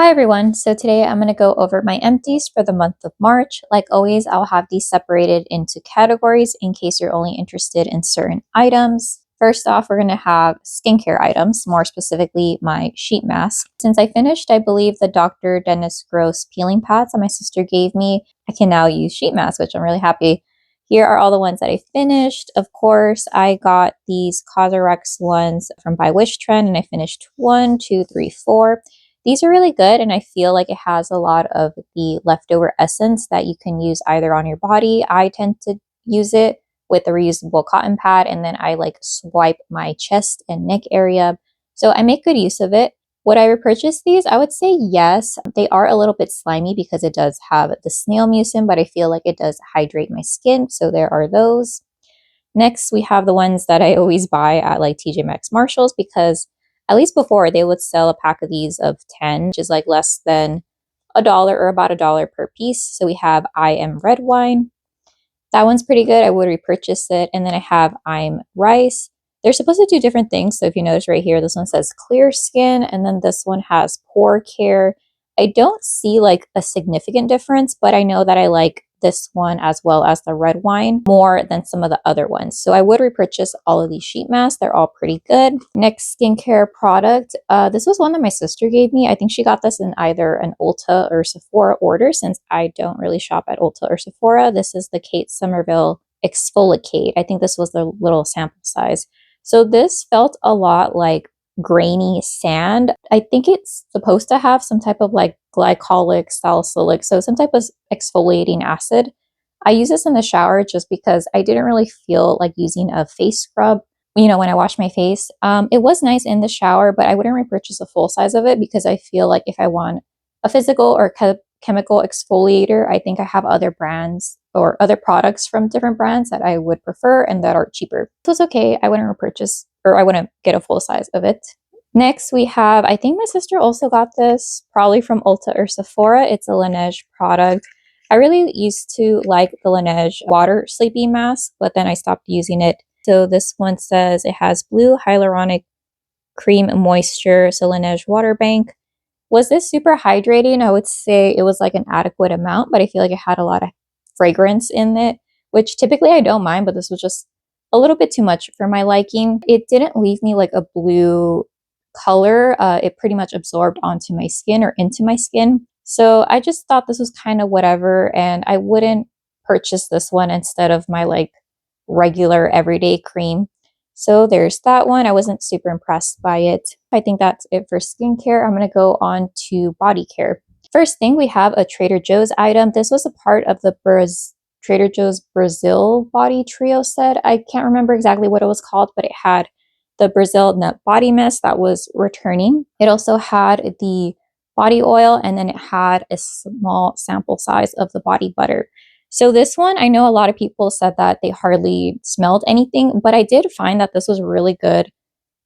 Hi everyone, so today I'm going to go over my empties for the month of March. Like always, I'll have these separated into categories in case you're only interested in certain items. First off, we're going to have skincare items, more specifically my sheet mask. Since I finished, I believe, the Dr. Dennis Gross peeling pads that my sister gave me, I can now use sheet masks, which I'm really happy. Here are all the ones that I finished. Of course, I got these Cosrx ones from By Wish Trend, and I finished 1, 2, 3, 4. These are really good, and I feel like it has a lot of the leftover essence that you can use either on your body. I tend to use it with a reusable cotton pad, and then I like swipe my chest and neck area. So I make good use of it. Would I repurchase these? I would say yes. They are a little bit slimy because it does have the snail mucin, but I feel like it does hydrate my skin. So there are those. Next, we have the ones that I always buy at like TJ Maxx, Marshalls, because at least before they would sell a pack of these of 10, which is like less than $1 or about $1 per piece. So we have I Am Red Wine. That one's pretty good. I would repurchase it. And then I have I'm Rice. They're supposed to do different things. So if you notice right here, this one says clear skin, and then this one has pore care. I don't see like a significant difference, but I know that I like this one as well as the red wine more than some of the other ones. So I would repurchase all of these sheet masks. They're all pretty good. Next skincare product. This was one that my sister gave me. I think she got this in either an Ulta or Sephora order, since I don't really shop at Ulta or Sephora. This is the Kate Somerville Exfoliate. I think this was the little sample size. So this felt a lot like grainy sand. I think it's supposed to have some type of like glycolic, salicylic, so some type of exfoliating acid. I use this in the shower just because I didn't really feel like using a face scrub, when I wash my face. It was nice in the shower, but I wouldn't repurchase a full size of it because I feel like if I want a physical or chemical exfoliator, I think I have other brands or other products from different brands that I would prefer and that are cheaper. So it's okay. I wouldn't repurchase, or I wouldn't get a full size of it. Next, we have, I think my sister also got this probably from Ulta or Sephora. It's a Laneige product. I really used to like the Laneige water sleeping mask, but then I stopped using it. So this one says it has blue hyaluronic cream moisture, so Laneige water bank. Was this super hydrating? I would say it was like an adequate amount, but I feel like it had a lot of fragrance in it, which typically I don't mind, but this was just a little bit too much for my liking. It didn't leave me like a blue color. It pretty much absorbed onto my skin or into my skin. So I just thought this was kind of whatever, and I wouldn't purchase this one instead of my like regular everyday cream. So there's that one. I wasn't super impressed by it. I think that's it for skincare. I'm going to go on to body care. First thing, we have a Trader Joe's item. This was a part of the Trader Joe's Brazil body trio set. I can't remember exactly what it was called, but it had the Brazil nut body mist that was returning. It also had the body oil, and then it had a small sample size of the body butter. So this one, I know a lot of people said that they hardly smelled anything, but I did find that this was really good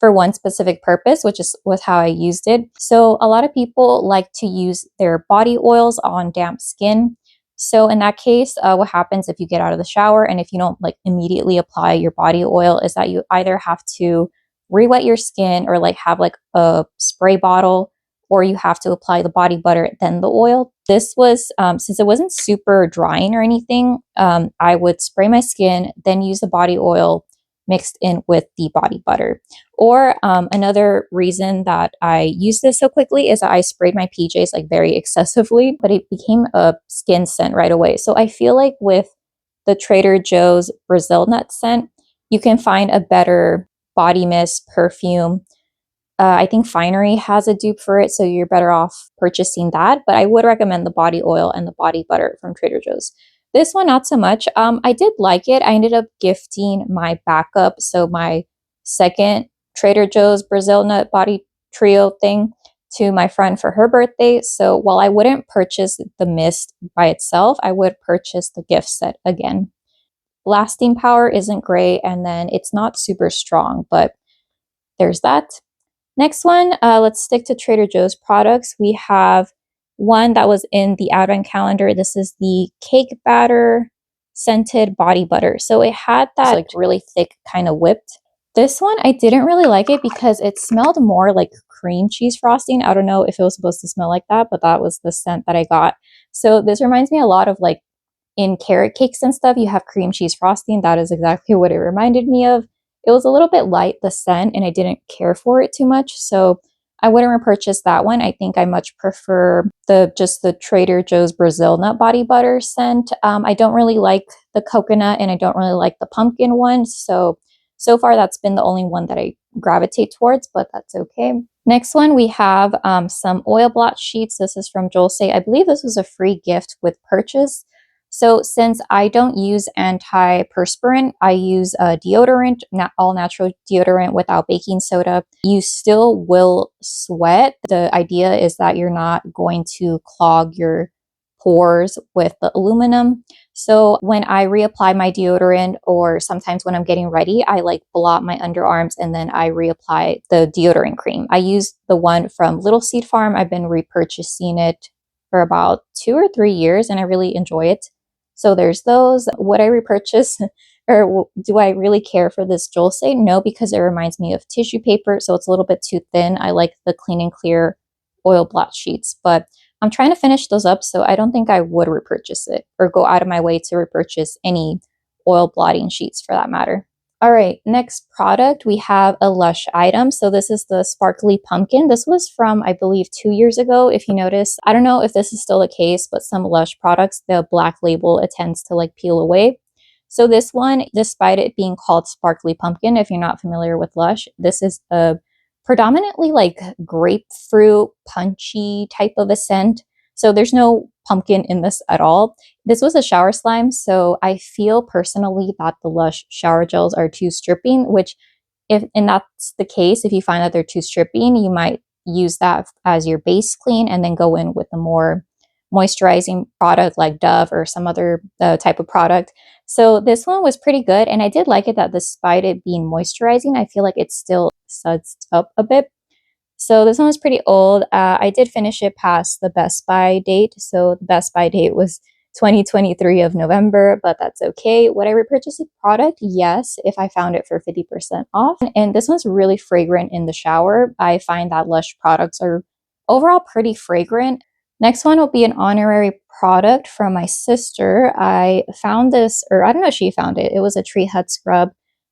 for one specific purpose, which was how I used it. So a lot of people like to use their body oils on damp skin. So in that case, what happens if you get out of the shower and if you don't like immediately apply your body oil is that you either have to re-wet your skin or like have like a spray bottle, or you have to apply the body butter, then the oil. This was, since it wasn't super drying or anything, I would spray my skin, then use the body oil mixed in with the body butter. Or another reason that I used this so quickly is that I sprayed my PJs like very excessively, but it became a skin scent right away. So I feel like with the Trader Joe's Brazil nut scent, you can find a better body mist perfume. I think Finery has a dupe for it, so you're better off purchasing that. But I would recommend the body oil and the body butter from Trader Joe's. This one, not so much. I did like it. I ended up gifting my backup, so my second Trader Joe's Brazil Nut Body Trio thing, to my friend for her birthday. So while I wouldn't purchase the mist by itself, I would purchase the gift set again. Lasting power isn't great, and then it's not super strong, but there's that. Next one, let's stick to Trader Joe's products. We have one that was in the advent calendar. This is the cake batter scented body butter. So it had that like really thick kind of whipped. This one, I didn't really like it because it smelled more like cream cheese frosting. I don't know if it was supposed to smell like that, but that was the scent that I got. So this reminds me a lot of like in carrot cakes and stuff, you have cream cheese frosting. That is exactly what it reminded me of. It was a little bit light, the scent, and I didn't care for it too much. So I wouldn't repurchase that one. I think I much prefer the Trader Joe's Brazil nut body butter scent. I don't really like the coconut and I don't really like the pumpkin one. So far that's been the only one that I gravitate towards, but that's okay. Next one, we have some oil blot sheets. This is from Joel Say. I believe this was a free gift with purchase. So since I don't use antiperspirant, I use a deodorant, not all natural deodorant without baking soda. You still will sweat. The idea is that you're not going to clog your pores with the aluminum. So when I reapply my deodorant, or sometimes when I'm getting ready, I like blot my underarms and then I reapply the deodorant cream. I use the one from Little Seed Farm. I've been repurchasing it for about 2 or 3 years and I really enjoy it. So there's those. Would I repurchase or do I really care for this Joel Say? No, because it reminds me of tissue paper. So it's a little bit too thin. I like the clean and clear oil blot sheets, but I'm trying to finish those up. So I don't think I would repurchase it or go out of my way to repurchase any oil blotting sheets for that matter. All right, next product, we have a Lush item. So this is the Sparkly Pumpkin. This was from, I believe, 2 years ago, if you notice. I don't know if this is still the case, but some Lush products, the black label, it tends to like peel away. So this one, despite it being called Sparkly Pumpkin, if you're not familiar with Lush, this is a predominantly like grapefruit, punchy type of a scent. So there's no pumpkin in this at all. This was a shower slime, so I feel personally that the Lush shower gels are too stripping, which and that's the case, if you find that they're too stripping, you might use that as your base clean and then go in with a more moisturizing product like Dove or some other type of product. So this one was pretty good, and I did like it that despite it being moisturizing, I feel like it still sudsed up a bit. So this one was pretty old. I did finish it past the Best Buy date. So the Best Buy date was 2023 of November, but that's okay. Would I repurchase a product? Yes, if I found it for 50% off. And this one's really fragrant in the shower. I find that Lush products are overall pretty fragrant. Next one will be an honorary product from my sister. I found this, or I don't know if she found it. It was a Tree Hut scrub.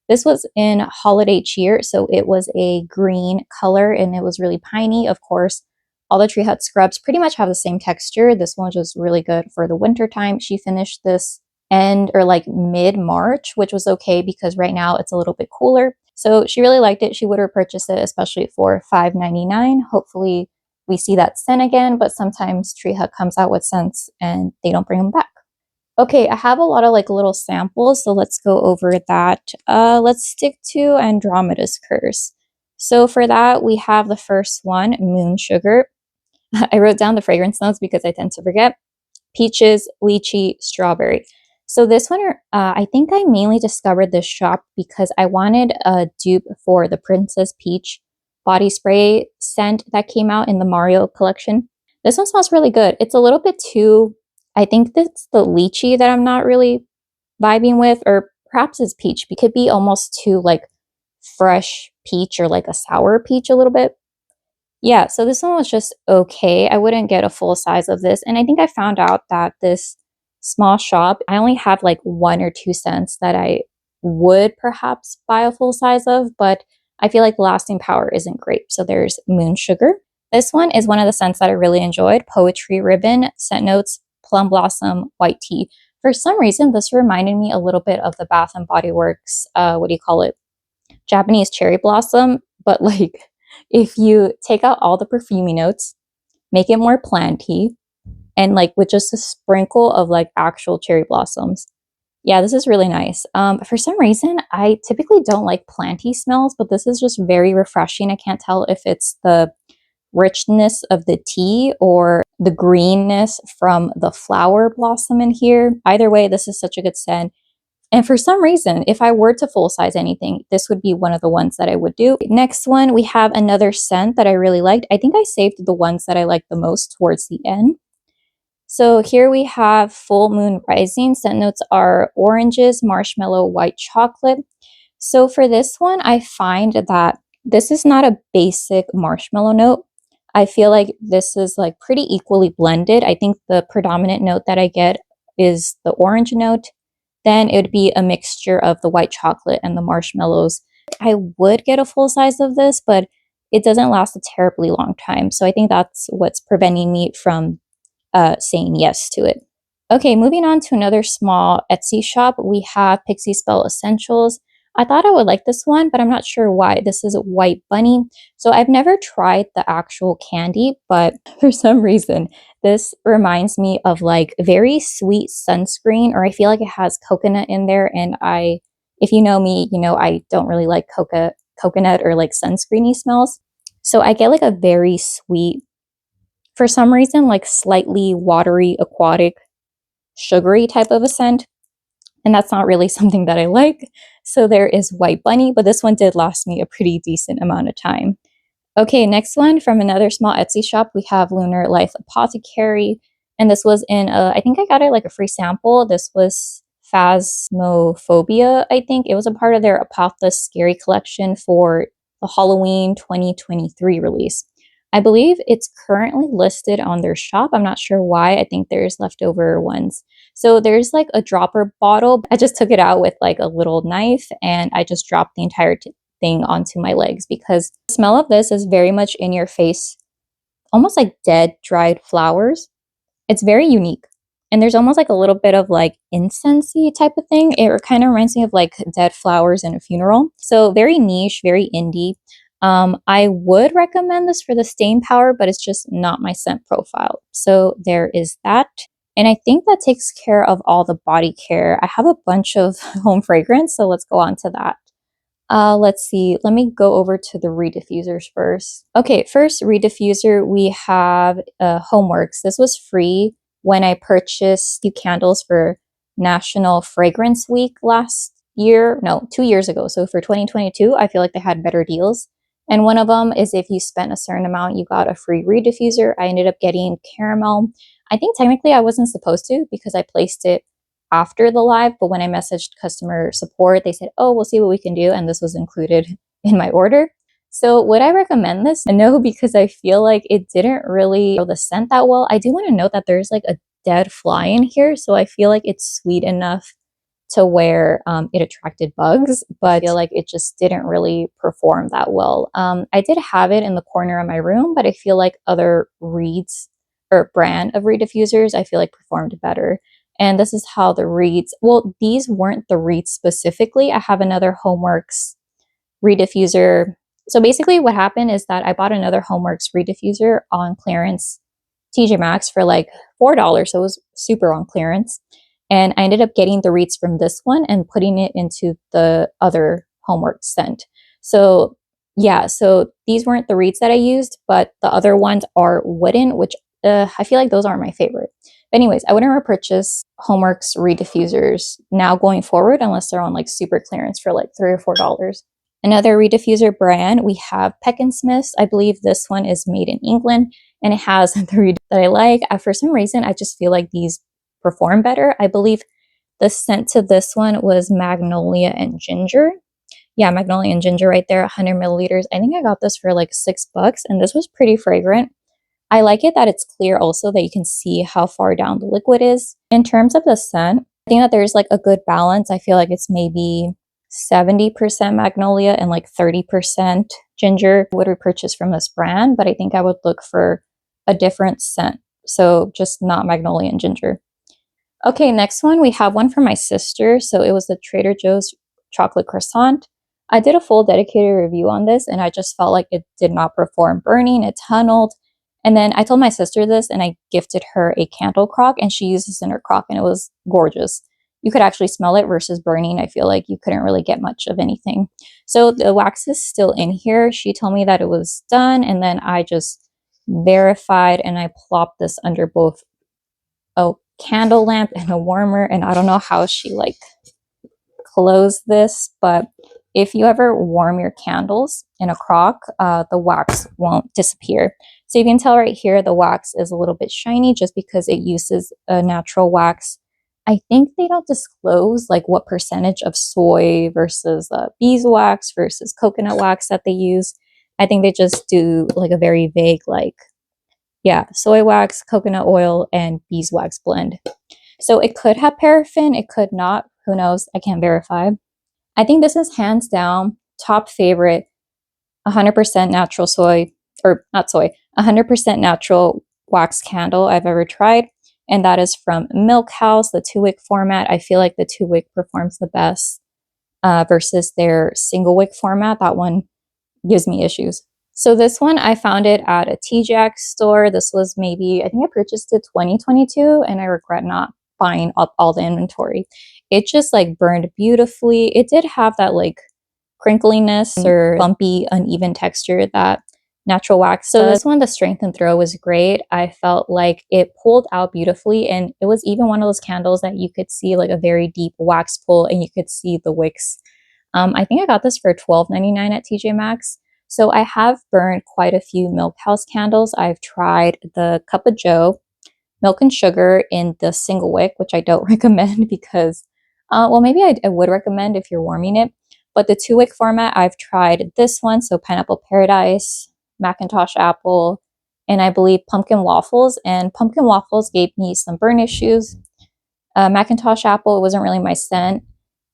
This was in holiday cheer, so it was a green color and it was really piney. Of course, all the Tree Hut scrubs pretty much have the same texture. This one was just really good for the winter time. She finished this end or like mid-March, which was okay because right now it's a little bit cooler. So she really liked it. She would repurchase it, especially for $5.99. Hopefully we see that scent again, but sometimes Tree Hut comes out with scents and they don't bring them back. Okay, I have a lot of like little samples, so let's go over that. Let's stick to Andromeda's Curse. So for that, we have the first one, Moon Sugar. I wrote down the fragrance notes because I tend to forget. Peaches, lychee, strawberry. So this one, I think I mainly discovered this shop because I wanted a dupe for the Princess Peach body spray scent that came out in the Mario collection. This one smells really good. It's a little bit too, I think that's the lychee that I'm not really vibing with, or perhaps it's peach. It could be almost too like fresh peach or like a sour peach a little bit. Yeah, so this one was just okay. I wouldn't get a full size of this. And I think I found out that this small shop, I only have like 1 or 2 scents that I would perhaps buy a full size of, but I feel like the lasting power isn't great. So there's Moon Sugar. This one is one of the scents that I really enjoyed. Poetry Ribbon, Scent Notes, Plum Blossom, White Tea. For some reason, this reminded me a little bit of the Bath and Body Works, what do you call it? Japanese cherry blossom, but like if you take out all the perfumey notes, make it more planty, and like with just a sprinkle of like actual cherry blossoms. Yeah, this is really nice. For some reason, I typically don't like planty smells, but this is just very refreshing. I can't tell if it's the richness of the tea or the greenness from the flower blossom in here. Either way, this is such a good scent. And for some reason, if I were to full size anything, this would be one of the ones that I would do. Next one, we have another scent that I really liked. I think I saved the ones that I liked the most towards the end. So here we have Full Moon Rising. Scent notes are oranges, marshmallow, white chocolate. So for this one, I find that This is not a basic marshmallow note. I feel like this is like pretty equally blended. I think the predominant note that I get is the orange note. Then it would be a mixture of the white chocolate and the marshmallows. I would get a full size of this, but it doesn't last a terribly long time. So I think that's what's preventing me from saying yes to it. Okay, moving on to another small Etsy shop, we have Pixie Spell Essentials. I thought I would like this one, but I'm not sure why. This is White Bunny. So I've never tried the actual candy, but for some reason, this reminds me of like very sweet sunscreen, or I feel like it has coconut in there. And if you know me, you know I don't really like coconut or like sunscreeny smells. So I get like a very sweet, for some reason, like slightly watery, aquatic, sugary type of a scent. And that's not really something that I like. So there is White Bunny, but this one did last me a pretty decent amount of time. Okay, next one from another small Etsy shop, we have Lunar Life Apothecary. And this was I think I got it like a free sample. This was Phasmophobia, I think. It was a part of their Apothos Scary collection for the Halloween 2023 release. I believe it's currently listed on their shop. I'm not sure why. I think there's leftover ones. So there's like a dropper bottle. I just took it out with like a little knife and I just dropped the entire thing onto my legs because the smell of this is very much in your face, almost like dead, dried flowers. It's very unique. And there's almost like a little bit of like incensey type of thing. It kind of reminds me of like dead flowers in a funeral. So very niche, very indie. I would recommend this for the staying power, but it's just not my scent profile. So there is that. And I think that takes care of all the body care. I have a bunch of home fragrance, so let's go on to that. Let's see. Let me go over to the reed diffusers first. Okay, first reed diffuser, we have Homeworks. This was free when I purchased few candles for National Fragrance Week last year. No, 2 years ago. So for 2022, I feel like they had better deals. And one of them is if you spent a certain amount, you got a free reed diffuser. I ended up getting caramel. I think technically I wasn't supposed to because I placed it after the live, but when I messaged customer support, they said, oh, we'll see what we can do. And this was included in my order. So would I recommend this? No, because I feel like it didn't really know the scent that well. I do want to note that there's like a dead fly in here. So I feel like it's sweet enough to where it attracted bugs, but I feel like it just didn't really perform that well. I did have it in the corner of my room, but I feel like other reeds or brand of reed diffusers, I feel like performed better. And this is how the reeds, well, these weren't the reeds specifically. I have another Homeworks reed diffuser. So basically what happened is that I bought another Homeworks reed diffuser on clearance TJ Maxx for like $4. So it was super on clearance. And I ended up getting the reeds from this one and putting it into the other Homework scent. So yeah, so these weren't the reeds that I used, but the other ones are wooden, which I feel like those aren't my favorite. But anyways, I wouldn't repurchase Homeworks reed diffusers now going forward unless they're on like super clearance for like $3 or $4. Another reed diffuser brand, we have Peck & Smith's. I believe this one is made in England and it has the reed that I like. For some reason, I just feel like these perform better. I believe the scent to this one was Magnolia and Ginger. Yeah, Magnolia and Ginger right there, 100 milliliters. I think I got this for like $6 and this was pretty fragrant. I like it that it's clear also, that you can see how far down the liquid is. In terms of the scent, I think that there's like a good balance. I feel like it's maybe 70% Magnolia and like 30% Ginger. I would repurchase from this brand, but I think I would look for a different scent. So just not Magnolia and Ginger. Okay, next one, we have one for my sister. So it was the Trader Joe's chocolate croissant. I did a full dedicated review on this and I just felt like it did not perform burning, it tunneled. And then I told my sister this and I gifted her a candle crock and she used this in her crock and it was gorgeous. You could actually smell it versus burning. I feel like you couldn't really get much of anything. So the wax is still in here. She told me that it was done and then I just verified and I plopped this under both a candle lamp and a warmer. And I don't know how she like closed this, but if you ever warm your candles in a crock, the wax won't disappear. So you can tell right here, the wax is a little bit shiny just because it uses a natural wax I think they don't disclose like what percentage of soy versus beeswax versus coconut wax that they use. I think they just do like a very vague, like, yeah, soy wax, coconut oil, and beeswax blend. So it could have paraffin, it could not. Who knows? I can't verify. I think this is hands down top favorite 100% natural soy, or not soy, 100% natural wax candle I've ever tried. And that is from Milk House, the 2-wick format. I feel like the 2-wick performs the best versus their single wick format. That one gives me issues. So this one, I found it at a TJX store. This was maybe, I think I purchased it 2022, and I regret not buying up all the inventory. It just like burned beautifully. It did have that like crinkliness or bumpy, uneven texture that natural wax does. So this one, the strength and throw was great. I felt like it pulled out beautifully, and it was even one of those candles that you could see like a very deep wax pull, and you could see the wicks. I think I got this for $12.99 at TJ Maxx. So I have burned quite a few Milk House candles. I've tried the Cup of Joe, milk and sugar in the single wick, which I don't recommend because, well, maybe I would recommend if you're warming it. But the 2-wick format, I've tried this one, so Pineapple Paradise, Macintosh Apple, and I believe Pumpkin Waffles. And Pumpkin Waffles gave me some burn issues. Macintosh Apple, it wasn't really my scent.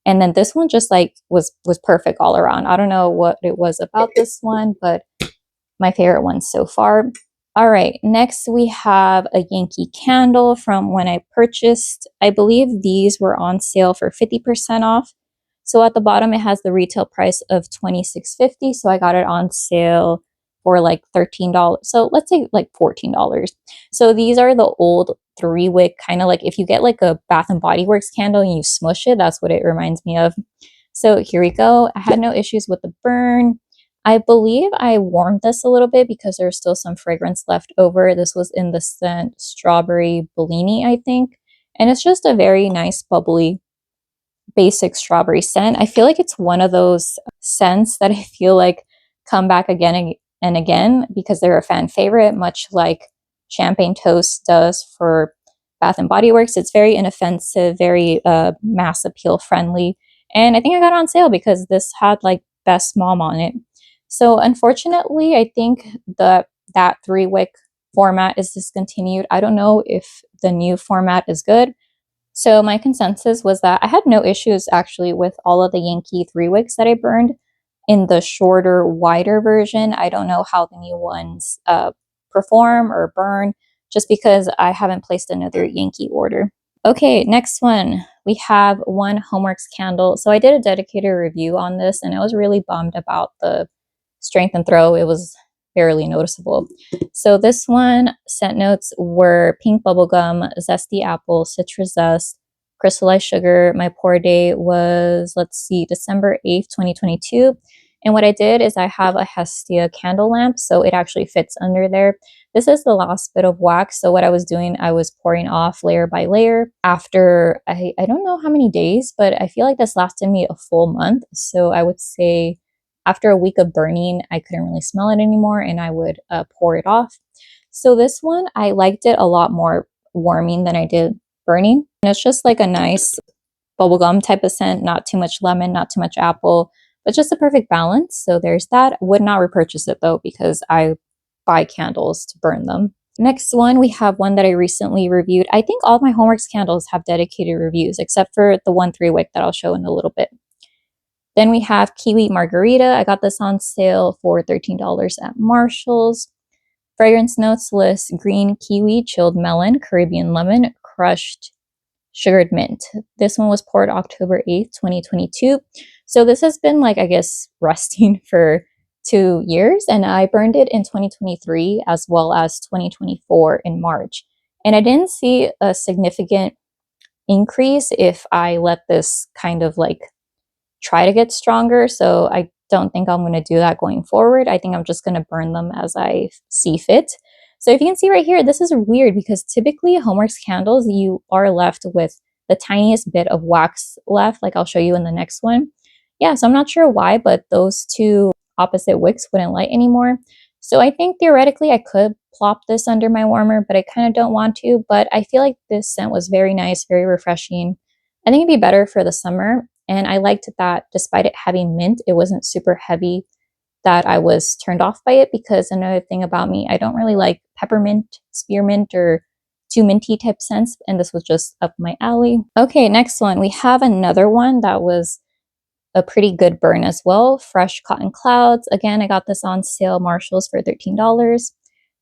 And then this one just like was perfect all around. I don't know what it was about this one, but my favorite one so far. All right, next we have a Yankee candle from when I purchased. I believe these were on sale for 50% off. So at the bottom, it has the retail price of $26.50. So I got it on sale for like $13. So let's say like $14. So these are the old 3-wick, kind of like if you get like a Bath and Body Works candle and you smush it, that's what it reminds me of. So here we go. I had no issues with the burn. I believe I warmed this a little bit because there's still some fragrance left over. This was in the scent Strawberry Bellini, I think. And it's just a very nice, bubbly, basic strawberry scent. I feel like it's one of those scents that I feel like come back again and again because they're a fan favorite, much like Champagne Toast does for Bath and Body Works. It's very inoffensive, very mass appeal friendly. And I think I got it on sale because this had like Best Mom on it. So unfortunately, I think that 3-wick format is discontinued. I don't know if the new format is good. So my consensus was that I had no issues actually with all of the Yankee 3-wicks that I burned in the shorter, wider version. I don't know how the new ones perform or burn just because I haven't placed another Yankee order. Okay, next one. We have one Homeworks candle. So I did a dedicated review on this and I was really bummed about the strength and throw. It was barely noticeable. So this one, scent notes were pink bubblegum, zesty apple, citrus zest, crystallized sugar. My pour date was, let's see, December 8th, 2022. And what I did is I have a Hestia candle lamp, so it actually fits under there. This is the last bit of wax. So what I was doing, I was pouring off layer by layer after, I don't know how many days, but I feel like this lasted me a full month. So I would say after a week of burning, I couldn't really smell it anymore and I would pour it off. So this one, I liked it a lot more warming than I did burning. And it's just like a nice bubblegum type of scent, not too much lemon, not too much apple, but just a perfect balance. So there's that. Would not repurchase it though, because I buy candles to burn them. Next one, we have one that I recently reviewed. I think all of my Homeworks candles have dedicated reviews, except for the one 3-wick that I'll show in a little bit. Then we have Kiwi Margarita. I got this on sale for $13 at Marshall's. Fragrance notes list green kiwi, chilled melon, Caribbean lemon, crushed sugared mint. This one was poured October 8th, 2022. So this has been like, I guess, resting for 2 years. And I burned it in 2023 as well as 2024 in March. And I didn't see a significant increase if I let this kind of like try to get stronger. So I don't think I'm going to do that going forward. I think I'm just going to burn them as I see fit. So if you can see right here, this is weird because typically Homeworks candles, you are left with the tiniest bit of wax left, like I'll show you in the next one. Yeah, so I'm not sure why, but those two opposite wicks wouldn't light anymore. So I think theoretically I could plop this under my warmer, but I kind of don't want to. But I feel like this scent was very nice, very refreshing. I think it'd be better for the summer. And I liked that despite it having mint, it wasn't super heavy, that I was turned off by it, because another thing about me, I don't really like peppermint, spearmint, or too minty type scents, and this was just up my alley. Okay, next one. We have another one that was a pretty good burn as well. Fresh Cotton Clouds. Again, I got this on sale, Marshalls, for $13.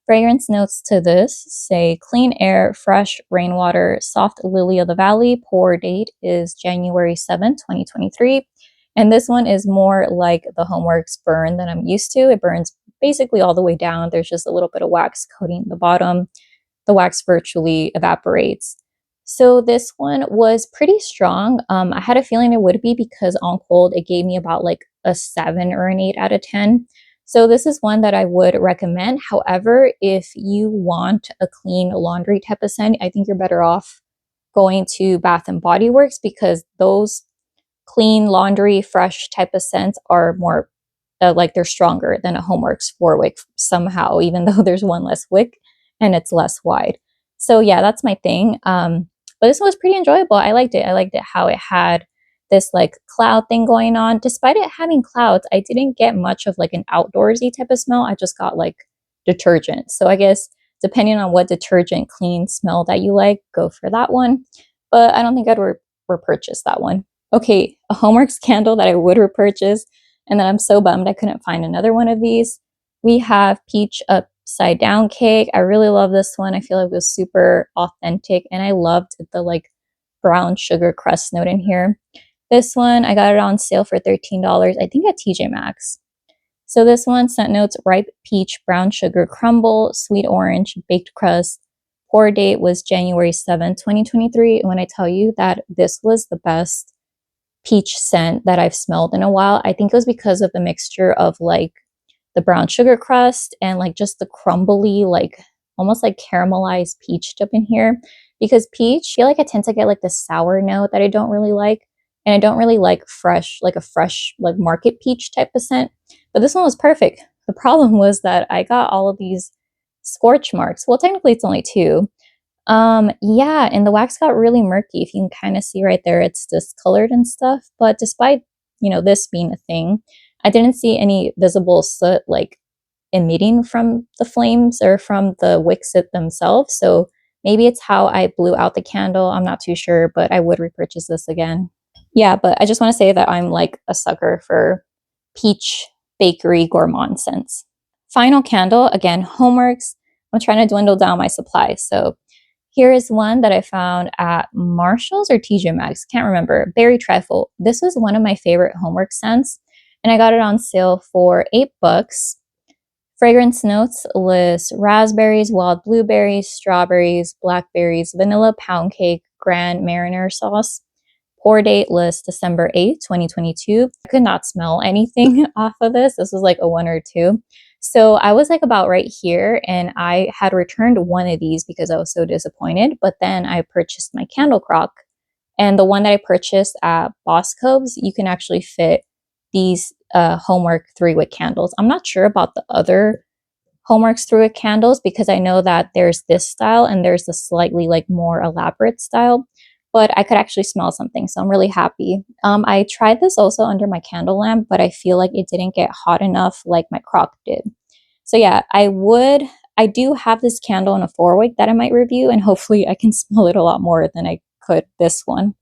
Fragrance notes to this say clean air, fresh rainwater, soft lily of the valley. Pour date is January 7th, 2023. And this one is more like the Homeworks burn that I'm used to. It burns basically all the way down. There's just a little bit of wax coating the bottom. The wax virtually evaporates. So this one was pretty strong. I had a feeling it would be, because on cold, it gave me about like a 7 or an 8 out of 10. So this is one that I would recommend. However, if you want a clean laundry type of scent, I think you're better off going to Bath and Body Works, because those clean laundry, fresh type of scents are more like they're stronger than a Homeworks 4-wick somehow, even though there's one less wick and it's less wide. So yeah, that's my thing. But this one was pretty enjoyable. I liked it. I liked it how it had this like cloud thing going on. Despite it having clouds, I didn't get much of like an outdoorsy type of smell. I just got like detergent. So I guess depending on what detergent clean smell that you like, go for that one. But I don't think I'd repurchase that one. Okay, a Homeworks candle that I would repurchase, and then I'm so bummed I couldn't find another one of these. We have Peach Upside Down Cake. I really love this one. I feel like it was super authentic, and I loved the like brown sugar crust note in here. This one, I got it on sale for $13, I think at TJ Maxx. So this one, scent notes, ripe peach, brown sugar crumble, sweet orange, baked crust. Pour date was January 7th, 2023. And when I tell you that this was the best peach scent that I've smelled in a while, I think it was because of the mixture of like the brown sugar crust and like just the crumbly, like almost like caramelized peach up in here. Because peach, I feel like I tend to get like the sour note that I don't really like. And I don't really like fresh, like a fresh, like market peach type of scent. But this one was perfect. The problem was that I got all of these scorch marks. Well, technically it's only 2. Yeah, and the wax got really murky. If you can kind of see right there, it's discolored and stuff. But despite, this being a thing, I didn't see any visible soot like emitting from the flames or from the wicks themselves. So maybe it's how I blew out the candle. I'm not too sure, but I would repurchase this again. Yeah, but I just want to say that I'm like a sucker for peach bakery gourmand scents. Final candle, again, Homeworks. I'm trying to dwindle down my supply. So here is one that I found at Marshalls or TJ Maxx. Can't remember. Berry Trifle. This was one of my favorite Homework scents, and I got it on sale for $8. Fragrance notes list raspberries, wild blueberries, strawberries, blackberries, vanilla pound cake, Grand Marnier sauce. Pour date list December 8th, 2022. I could not smell anything off of this. This was like a 1 or 2. So I was like about right here, and I had returned one of these because I was so disappointed. But then I purchased my candle crock, and the one that I purchased at Bosco's, you can actually fit these Homework 3-wick candles. I'm not sure about the other Homeworks 3-wick candles, because I know that there's this style and there's the slightly like more elaborate style. But I could actually smell something, so I'm really happy. I tried this also under my candle lamp, but I feel like it didn't get hot enough like my crock did. So yeah, I do have this candle in a 4-wick that I might review, and hopefully I can smell it a lot more than I could this one.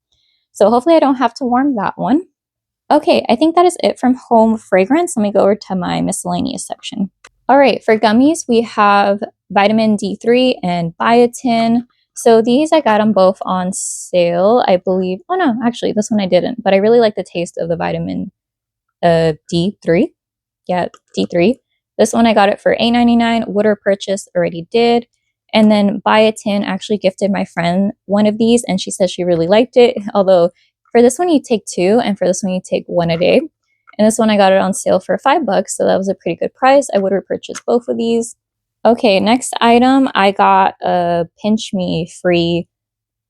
So hopefully I don't have to warm that one. Okay, I think that is it from home fragrance. Let me go over to my miscellaneous section. All right, for gummies, we have vitamin D3 and biotin. So these, I got them both on sale, I believe. Oh no, actually, this one I didn't. But I really like the taste of the vitamin D3. Yeah, D3. This one I got it for $8.99. Would repurchase, already did. And then biotin actually gifted my friend one of these, and she said she really liked it. Although for this one you take 2, and for this one you take 1 a day. And this one I got it on sale for $5, so that was a pretty good price. I would repurchase both of these. Okay, next item, I got a Pinch Me free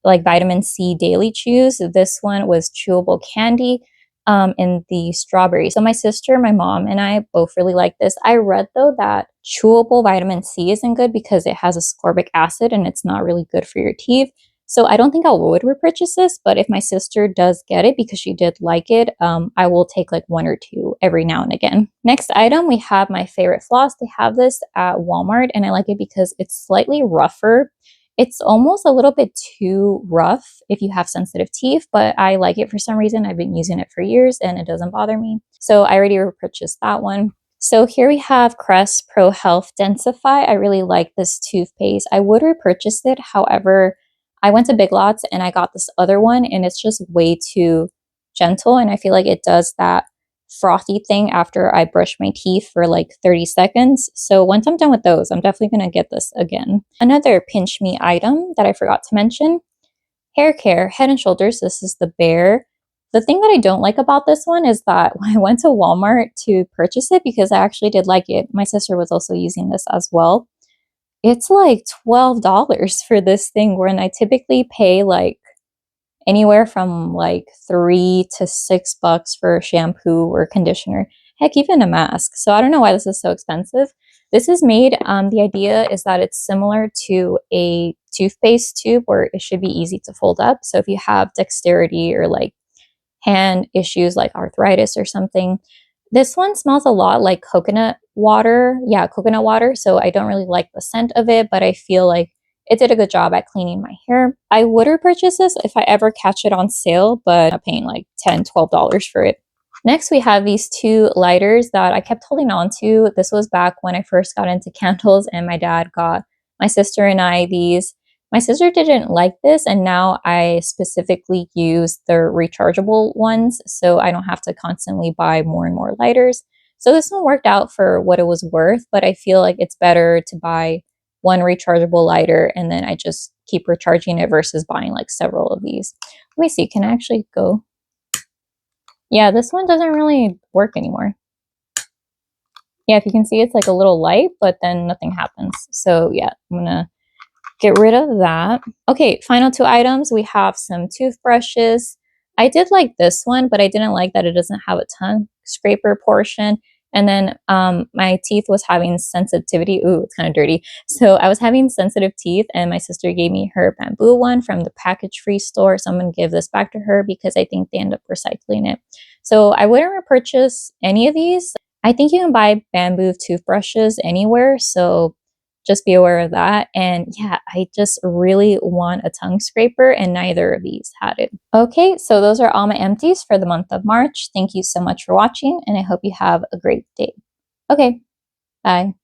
like vitamin C daily chews. This one was chewable candy. in the strawberry. So my sister, my mom, and I both really like this. I read though that chewable vitamin C isn't good because it has ascorbic acid and it's not really good for your teeth. So I don't think I would repurchase this, but if my sister does get it because she did like it, I will take like one or two every now and again. Next item, we have my favorite floss. They have this at Walmart and I like it because it's slightly rougher. It's almost a little bit too rough if you have sensitive teeth, but I like it for some reason. I've been using it for years and it doesn't bother me. So I already repurchased that one. So here we have Crest Pro Health Densify. I really like this toothpaste. I would repurchase it. However, I went to Big Lots and I got this other one and it's just way too gentle. And I feel like it does that frothy thing after I brush my teeth for like 30 seconds. So once I'm done with those, I'm definitely going to get this again. Another pinch me item that I forgot to mention, Haircare Head and Shoulders. This is the Bear. The thing that I don't like about this one is that when I went to Walmart to purchase it, because I actually did like it, my sister was also using this as well. It's like $12 for this thing when I typically pay like anywhere from like $3 to $6 for a shampoo or conditioner. Heck, even a mask. So I don't know why this is so expensive. This is made, the idea is that it's similar to a toothpaste tube where it should be easy to fold up. So if you have dexterity or like hand issues like arthritis or something, this one smells a lot like coconut water. Yeah, coconut water. So I don't really like the scent of it, but I feel like it did a good job at cleaning my hair. I would repurchase this if I ever catch it on sale, but I'm paying like $10, $12 for it. Next, we have these two lighters that I kept holding on to. This was back when I first got into candles and my dad got my sister and I these. My sister didn't like this, and now I specifically use the rechargeable ones so I don't have to constantly buy more and more lighters. So this one worked out for what it was worth, but I feel like it's better to buy one rechargeable lighter and then I just keep recharging it versus buying like several of these. Let me see, can I actually go? Yeah, this one doesn't really work anymore. Yeah, if you can see, it's like a little light, but then nothing happens. So yeah, I'm gonna get rid of that. Okay, final two items. We have some toothbrushes. I did like this one, but I didn't like that it doesn't have a tongue scraper portion. And then my teeth was having sensitivity. Ooh, it's kind of dirty. So I was having sensitive teeth and my sister gave me her bamboo one from the package-free store. So I'm going to give this back to her because I think they end up recycling it. So I wouldn't repurchase any of these. I think you can buy bamboo toothbrushes anywhere. So just be aware of that. And yeah, I just really want a tongue scraper and neither of these had it. Okay, so those are all my empties for the month of March. Thank you so much for watching and I hope you have a great day. Okay, bye.